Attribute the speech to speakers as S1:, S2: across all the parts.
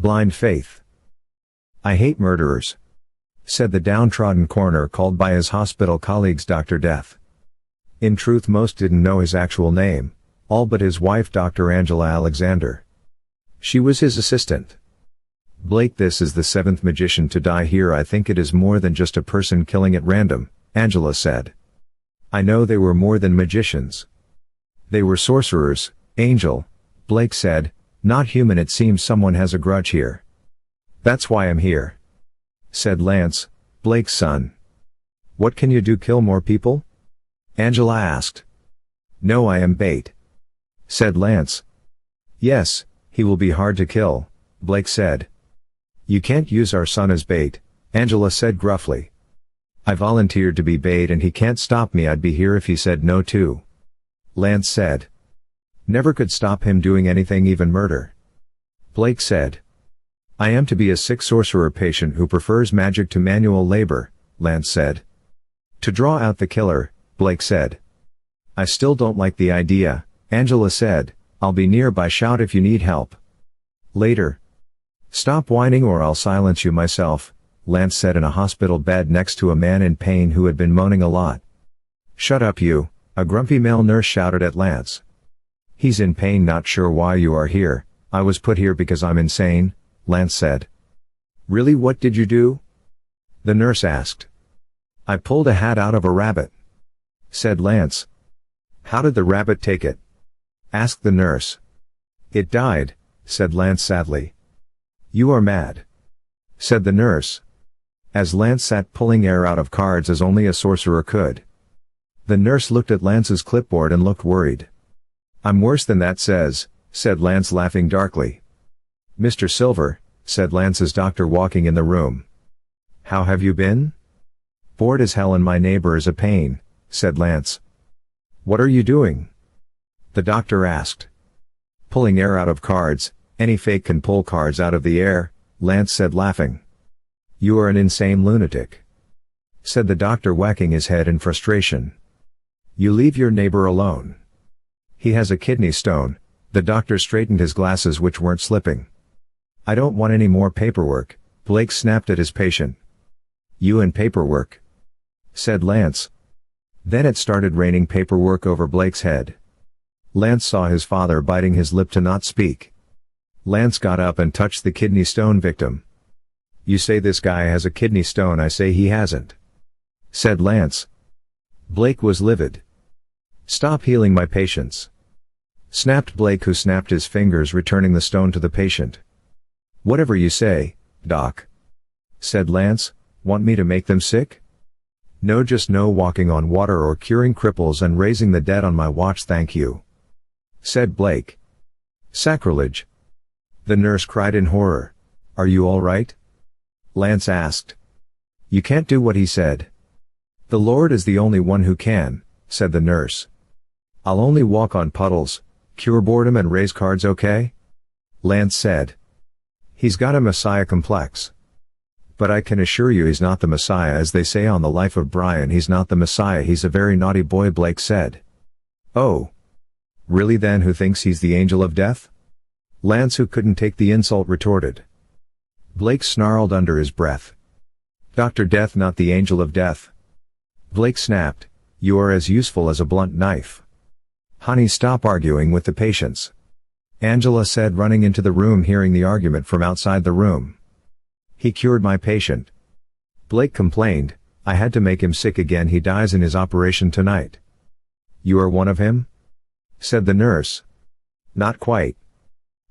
S1: Blind faith. I hate murderers, said the downtrodden coroner called by his hospital colleagues Dr. Death. In truth, most didn't know his actual name, all but his wife Dr. Angela Alexander. She was his assistant. Blake, this is the 7th magician to die here. I think it is more than just a person killing at random, Angela said. I know they were more than magicians. They were sorcerers, Angel, Blake said, not human. It seems someone has a grudge here. That's why I'm here, said Lance, Blake's son. What can you do, kill more people? Angela asked. No, I am bait, said Lance. Yes, he will be hard to kill, Blake said. You can't use our son as bait, Angela said gruffly. I volunteered to be bait and he can't stop me. I'd be here if he said no too, Lance said. Never could stop him doing anything, even murder, Blake said. I am to be a sick sorcerer patient who prefers magic to manual labor, Lance said. To draw out the killer, Blake said. I still don't like the idea, Angela said. I'll be nearby. Shout if you need help. Later. Stop whining or I'll silence you myself, Lance said in a hospital bed next to a man in pain who had been moaning a lot. Shut up you, a grumpy male nurse shouted at Lance. He's in pain. Not sure why you are here. I was put here because I'm insane, Lance said. Really, what did you do? The nurse asked. I pulled a hat out of a rabbit, said Lance. How did the rabbit take it? Asked the nurse. It died, said Lance sadly. You are mad, said the nurse, as Lance sat pulling air out of cards as only a sorcerer could. The nurse looked at Lance's clipboard and looked worried. I'm worse than that, said Lance laughing darkly. Mr. Silver, said Lance's doctor walking in the room. How have you been? Bored as hell and my neighbor is a pain, said Lance. What are you doing? The doctor asked. Pulling air out of cards. Any fake can pull cards out of the air, Lance said laughing. You are an insane lunatic, said the doctor whacking his head in frustration. You leave your neighbor alone. He has a kidney stone. The doctor straightened his glasses which weren't slipping. I don't want any more paperwork, Blake snapped at his patient. You and paperwork, said Lance. Then it started raining paperwork over Blake's head. Lance saw his father biting his lip to not speak. Lance got up and touched the kidney stone victim. You say this guy has a kidney stone. I say he hasn't, said Lance. Blake was livid. Stop healing my patients, snapped Blake, who snapped his fingers, returning the stone to the patient. Whatever you say, doc, said Lance. Want me to make them sick? No, just no walking on water or curing cripples and raising the dead on my watch, thank you, said Blake. Sacrilege, the nurse cried in horror. Are you all right? Lance asked. You can't do what he said. The Lord is the only one who can, said the nurse. I'll only walk on puddles, cure boredom and raise cards, okay? Lance said. He's got a messiah complex. But I can assure you he's not the messiah, as they say on The Life of Brian. He's not the messiah, he's a very naughty boy, Blake said. Oh. Really, then who thinks he's the angel of death? Lance, who couldn't take the insult, retorted. Blake snarled under his breath. Dr. Death, not the angel of death. Blake snapped. You are as useful as a blunt knife. Honey, stop arguing with the patients, Angela said, running into the room, hearing the argument from outside the room. He cured my patient, Blake complained. I had to make him sick again. He dies in his operation tonight. You are one of him? Said the nurse. Not quite,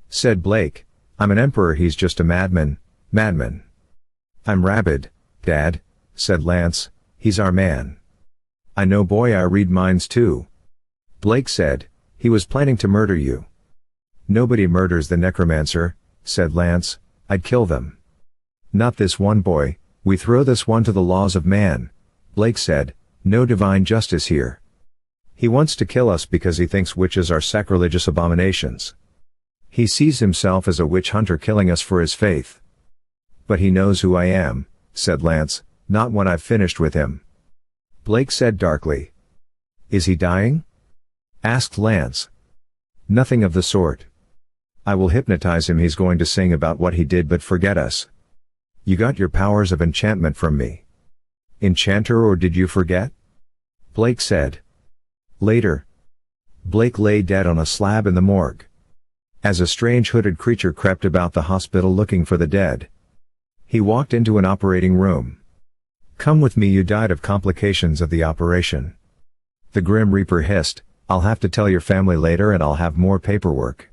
S1: said Blake. I'm an emperor. He's just a madman. I'm rabid, Dad, said Lance. He's our man. I know, boy, I read minds too, Blake said. He was planning to murder you. Nobody murders the necromancer, said Lance. I'd kill them. Not this one, boy. We throw this one to the laws of man, Blake said. No divine justice here. He wants to kill us because he thinks witches are sacrilegious abominations. He sees himself as a witch hunter killing us for his faith. But he knows who I am, said Lance. Not when I've finished with him, Blake said darkly. Is he dying? Asked Lance. Nothing of the sort, I will hypnotize him. He's going to sing about what he did but forget us. You got your powers of enchantment from me. Enchanter, or did you forget? Blake said. Later. Blake lay dead on a slab in the morgue. As a strange hooded creature crept about the hospital looking for the dead, he walked into an operating room. Come with me, you died of complications of the operation. The Grim Reaper hissed, I'll have to tell your family later and I'll have more paperwork.